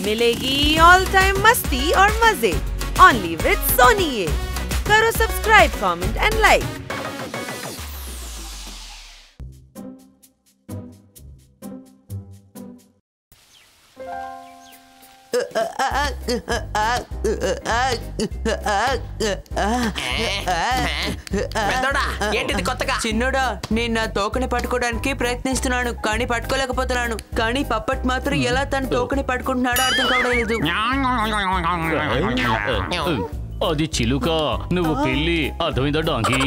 मिलेगी all time मस्ती और मजे ओनली विद सोनी। ये करो सब्सक्राइब, कमेंट एंड लाइक। చిన్నోడా, నేను నా తోకని పట్టుకోవడానికి ప్రయత్నిస్తున్నాను కానీ పట్టుకోలేకపోతున్నాను. కానీ పప్పట్ మాత్రం ఎలా తన తోకని పట్టుకుంటున్నాడో అర్థం కావలేదు. అది చిలుక, నువ్వు పెళ్లి అర్థమైందా డాంకీ?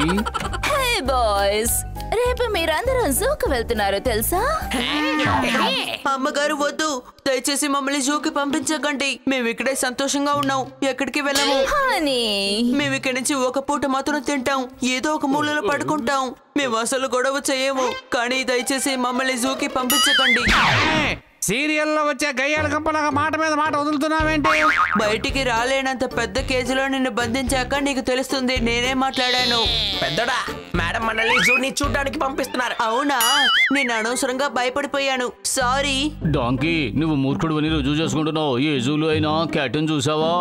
హే బాయ్స్, రేపు మీరందరూ జూకి వెళ్తున్నారు తెలుసా? అమ్మగారు వద్దు, దయచేసి మమ్మల్ని జూకి పంపించకండి. మేము ఇక్కడే సంతోషంగా ఉన్నాం, ఎక్కడికి వెళ్ళము. మేము ఇక్కడి నుంచి ఒక పూట మాత్రం తింటాం, ఏదో ఒక మూలలో పడుకుంటాం. మేము అసలు గొడవ చేయము, కానీ దయచేసి మమ్మల్ని జూకి పంపించకండి. సీరియల్లో వచ్చే గయ్యాల కంపలాగా మాట మీద మాట వదులుతున్నావేంటి? బయటికి రాలేనంత పెద్ద కేజీలో నిన్ను బంధించాక నీకు తెలుస్తుంది నేనేం మాట్లాడాను. పెద్దడా, మేడం మనల్ని జూని చూడడానికి పంపిస్తున్నారు. అవునా, నేను అనవసరంగా భయపడిపోయాను, సారీ. డాంకీ, నువ్వు మూర్ఖుడు అని రుజువు చేసుకుంటున్నావు. ఏ జూలో అయినా క్యాటన్ చూసావా?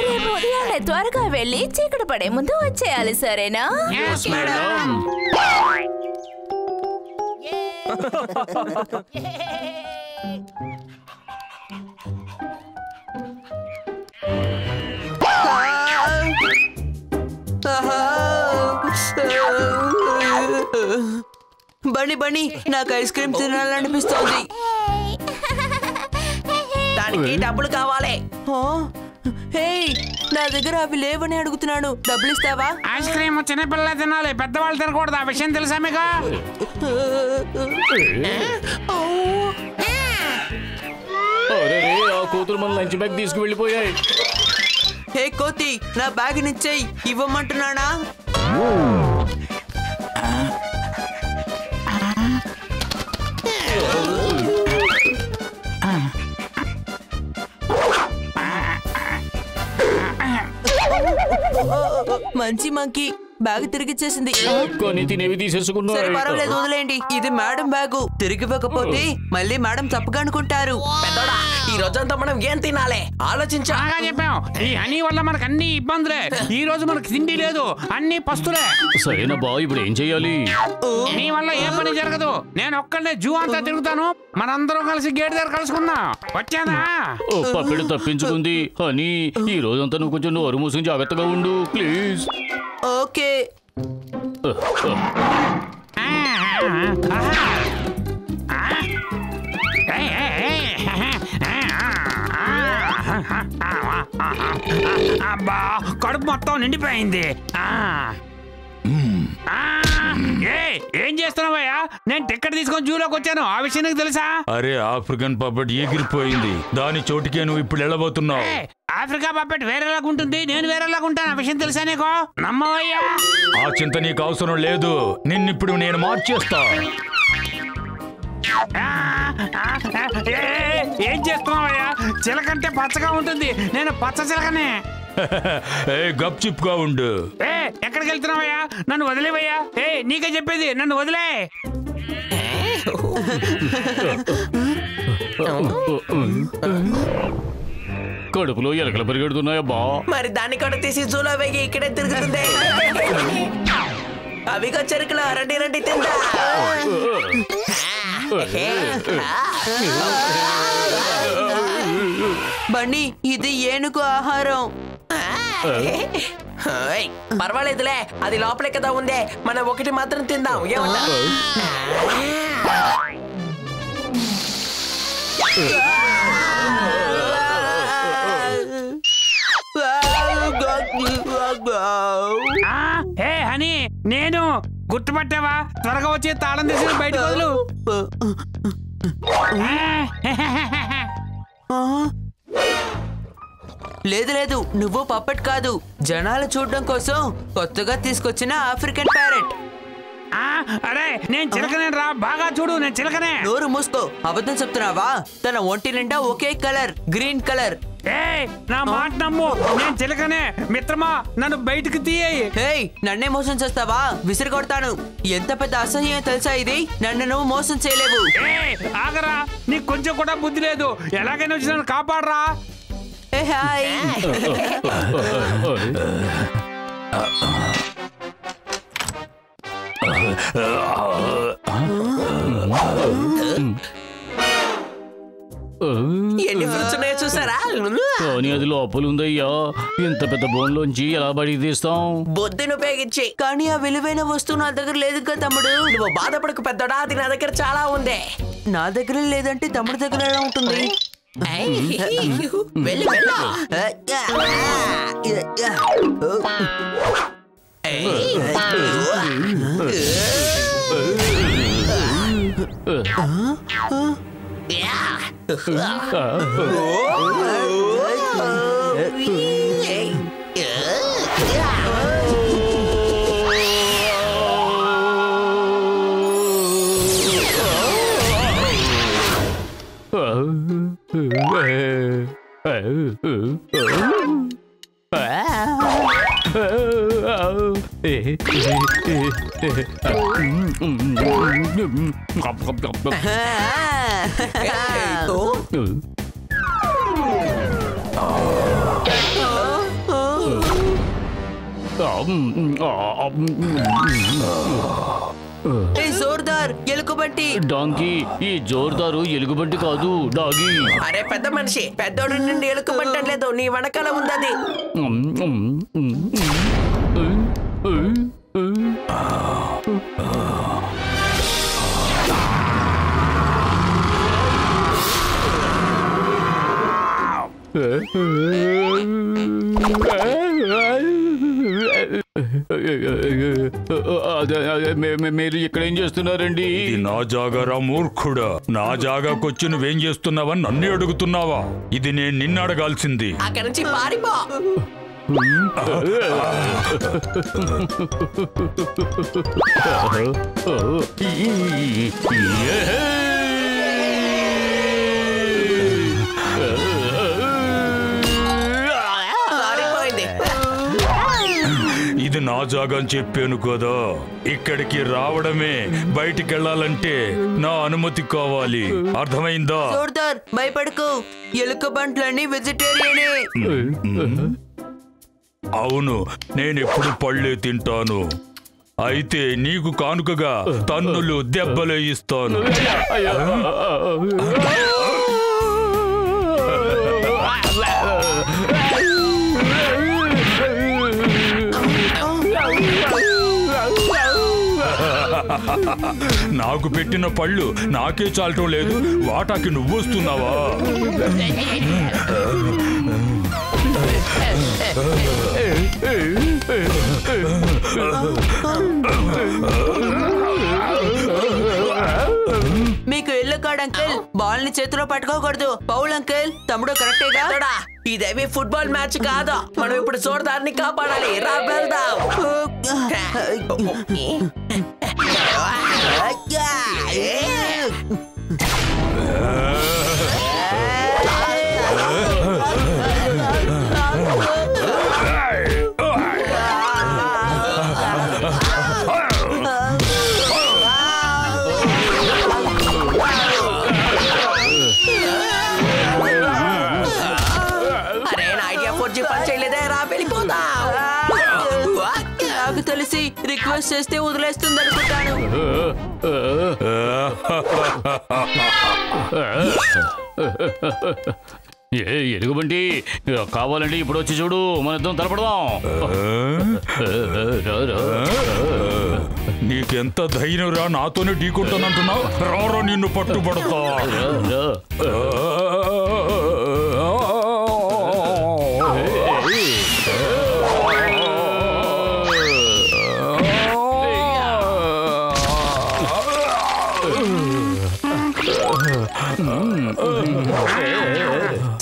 రేపు ఉదయాన్నే త్వరగా వెళ్ళి చీకటి పడే ముందు వచ్చేయాలి, సరేనా? బన్నీ బన్నీ, నాకు ఐస్ క్రీమ్ తినాలనిపిస్తోంది. దానికి డబ్బులు కావాలి. హే, నా దగ్గర అవి లేవని అడుగుతున్నాను, డబ్బులు ఇస్తావా? ఐస్ క్రీమ్ చిన్నపిల్లలే తినాలి, పెద్దవాళ్ళు తినకూడదు. ఆ విషయం తెలుసా మీకు? ఆ కూతురు మన లంచ్ బ్యాగ్ తీసుకువెళ్ళిపోయాయి. హే కోతి, నా బ్యాగ్ నిచ్చేయి, ఇవ్వమంటున్నానా? మంచి మంకీ, బ్యాగ్ తిరిగిచ్చేసింది. కొన్ని తినేవి తీసేసుకున్నా. సరే పర్వాలేదు, వదిలేండి. ఇది మేడం బ్యాగు, తిరిగి ఇవ్వకపోతే మళ్ళీ మేడం తప్పుగా అనుకుంటారు. పెద్దోడా, ఈ రోజంతా మనం ఏం తినాలి ఆలోచించా. చెప్పాం, ఈ హనీ వల్ల మనకు అన్ని ఇబ్బందులే. ఈ రోజు మనకు తిండి లేదు, అన్ని పస్తులే. సరేనా బా, ఇప్పుడు ఏం చెయ్యాలి? నీ వల్ల ఏ పని జరగదు. నేను ఒక్కడే జూ అంతా తిరుగుతాను, మనందరం కలిసి గేట్ దగ్గర కలుసుకుందాం. వచ్చానా? పప్పెడు తప్పించుకుంది. హనీ, ఈ రోజంతా నువ్వు కొంచెం నోరు మూసుకుని జాగ్రత్తగా ఉండు ప్లీజ్. ఓకే. అబ్బా, కడుపు మొత్తం నిండిపోయింది. ఏం చేస్తున్నావయ్యా? నేను టికెట్ తీసుకొని జూలోకి వచ్చాను, ఆ విషయం నీకు తెలుసా? అరే, ఆఫ్రికన్ పప్పెట్ ఎగిరిపోయింది, దాని చోటికే నువ్వు ఇప్పుడు వెళ్ళబోతున్నావు. ఆఫ్రికా పప్పెట్ వేరేలాగా ఉంటుంది, నేను వేరేలాగా ఉంటాను, ఆ విషయం తెలుసా నీకు? నమ్మవయ్యా? ఆ చింత నీకు అవసరం లేదు, నిన్నిప్పుడు నేను మార్చేస్తా. ఏం చేస్తున్నావయ్యా? చిలకంటే పచ్చగా ఉంటుంది, నేను పచ్చ చిలకనే. గప్ చిప్గా ఉండు. ఎక్కడికి వెళ్తున్నావయ్యా? నన్ను వదిలేవయ్యా. నీకే చెప్పేది, నన్ను వదిలే. కడుపులో ఎలకలు పరిగెడుతున్నాయబ్బా. మరి దాన్ని కూడా తీసి జూలో వేగి ఇక్కడే తిరుగుతుంది. అవిగో చెరుకులు, రండి రండి తిందా. బన్నీ, ఇది ఏనుగు ఆహారం. పర్వాలేదులే, అది లోపలే కదా ఉందే, మనం ఒకటి మాత్రం తిందాం. ఏమన్నా? హనీ, నేను గుర్తుపట్టావా? త్వరగా వచ్చి తాళం తీసి బయటకు వదులు. లేదు లేదు, నువ్వు పప్పెట్ కాదు, జనాలు చూడడం కోసం కొత్తగా తీసుకొచ్చిన ఆఫ్రికన్ ప్యారెట్. అరే, నేను చిలకనే రా, బాగా చూడు, నేను చిలకనే. నోరు మూసుకో, అబద్ధం చెప్తున్నావా? తన ఒంటి నిండా ఒకే కలర్, గ్రీన్ కలర్. నా మాట నమ్ము, నేను చిలకనే. మిత్రమా, నన్ను బయటికి తీయేయి. నన్నే మోసం చేస్తావా? విసిరి కొడతాను. ఎంత పెద్ద అసహ్యం తెలుసా ఇది? నన్ను నువ్వు మోసం చేయలేవు. ఆగరా, నీకు కొంచెం కూడా బుద్ధి లేదు. ఎలాగైనా వచ్చి నన్ను కాపాడరా. ఎన్ని ఫ్రూట్స్ ఉన్నాయో చూసారా? కానీ అది లోపల ఉందయ్యా. ఇంత పెద్ద బోన్లోంచి ఎలా బడికి తీస్తాం? బుద్ధిని ఉపయోగించి. కానీ ఆ విలువైన వస్తువు నా దగ్గర లేదు కదా తమ్ముడు. నువ్వు బాధపడకు పెద్దోడా, అది నా దగ్గర చాలా ఉంది. నా దగ్గర లేదంటే తమ్ముడి దగ్గర ఎలా ఉంటుంది? వెళ్ళు వెళ్ళు. జోర్దార్ ఎలుగుబంటి. డాంకీ, ఈ జోర్దారు ఎలుగుబంటి కాదు, డాగి. అరే పెద్ద మనిషి, పెద్దోడు నుండి ఎలుగుబంటి లేదు, నీ వెనకాల ఉందది. మీరు ఇక్కడ ఏం చేస్తున్నారండి? నా జాగారా మూర్ఖుడా, నా జాగాకొచ్చి నువ్వేం చేస్తున్నావని నన్ను అడుగుతున్నావా? ఇది నేను నిన్ను అడగాల్సింది. అక్కడి నుంచి పారిపో. ఇది నా జాగా అని చెప్పాను కదా. ఇక్కడికి రావడమే, బయటికి వెళ్ళాలంటే నా అనుమతి కావాలి. అర్థమైందా? జోర్దార్ భయపడకు, ఎలుకబంట్లన్నీ వెజిటేరియనే. అవును, నేనెప్పుడు పళ్ళే తింటాను. అయితే నీకు కానుకగా తన్నులు దెబ్బలు ఇస్తాను. నాకు పెట్టిన పళ్ళు నాకే చాలటం లేదు, వాటాకి నువ్వు వస్తున్నావా? మీకు ఎల్లో కార్డ్ అంకుల్. బాల్ ని చేతిలో పట్టుకోకూడదు. పౌల్ అంకుల్, తమ్ముడు కరెక్టేగా? ఇదేమి ఫుట్బాల్ మ్యాచ్ కాదు. మనం ఇప్పుడు జోర్దార్ని కాపాడాలి. రా వెళ్దాం. నాకు తెలిసి రిక్వెస్ట్ చేస్తే వదిలేస్తుంది అనుకుంటాను. ఎలుగుబంటి కావాలంటే ఇప్పుడు వచ్చి చూడు, మన ఇద్దరం తలపడదాం. నీకెంత ధైర్యం రా, నాతోనే ఢీకొంటానంటున్నావు? రారా, నిన్ను పట్టుబడతా.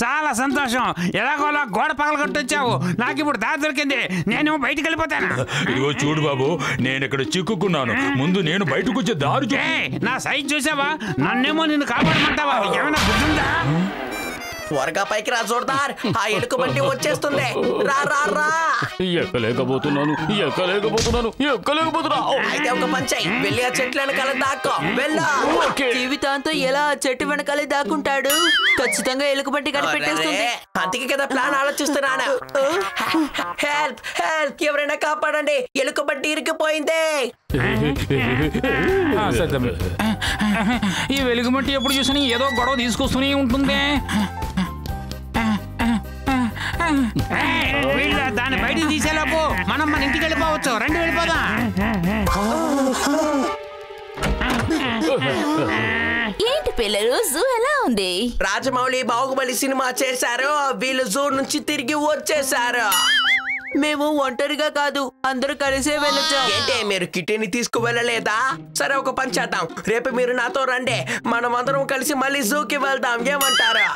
చాలా సంతోషం. ఎలాగోలా గోడ పగల కొట్టొచ్చావు. నాకు ఇప్పుడు దారి దొరికింది. నేను బయటికి వెళ్ళిపోతాను. ఇదిగో చూడు బాబు, నేను ఇక్కడ చిక్కుకున్నాను. ముందు నేను బయటకు వచ్చే దారి నా సైజ్ చూసావా? నన్నేమో నిన్ను కాపాడమంటావా? ఏమైనా గుర్తుందా? త్వరగా పైకి రా జోర్దార్, ఆ ఎలుకబంటి వచ్చేస్తుంది. రా రా రా. ఎక్కలేకపోతున్నాను. అయితే ఒక పని చెయ్యి, వెళ్ళి ఆ చెట్ల వెనకాల దాక్కో. వెళ్ళు. జీవితాంతం ఎలా ఆ చెట్టు వెనకాలే దాక్కుంటాడు? ఖచ్చితంగా ఎలుకబంటి కనిపెట్టేస్తుంది. అందుకే కదా ప్లాన్ ఆలోచిస్తున్నాను. హెల్ప్ హెల్ప్, ఎవరైనా కాపాడండి, ఎలుకబంటి ఇరికిపోయింది. ఈ వెలుగుమట్టి ఎప్పుడు చూసినా ఏదో గొడవ తీసుకొస్తూనే ఉంటుంది. దాన్ని బయటికి తీసేలోపు మనం మన ఇంటికి వెళ్ళిపోవచ్చు. రండి వెళ్ళిపోదాం. ఏంటి పిల్లలు, జూ ఎలా ఉంది? రాజమౌళి బాహుబలి సినిమా చేశారు, వీళ్ళు జూ నుంచి తిరిగి వచ్చేసారు. మేము ఒంటరిగా కాదు, అందరూ కలిసే వెళ్ళొచ్చాం. ఏంటే మీరు కిట్టీని తీసుకువెళ్ళలేదా? సరే ఒక పని చేద్దాం, రేపు మీరు నాతో రండి, మనం అందరం కలిసి మళ్ళీ జూకి వెళ్దాం. ఏమంటారా?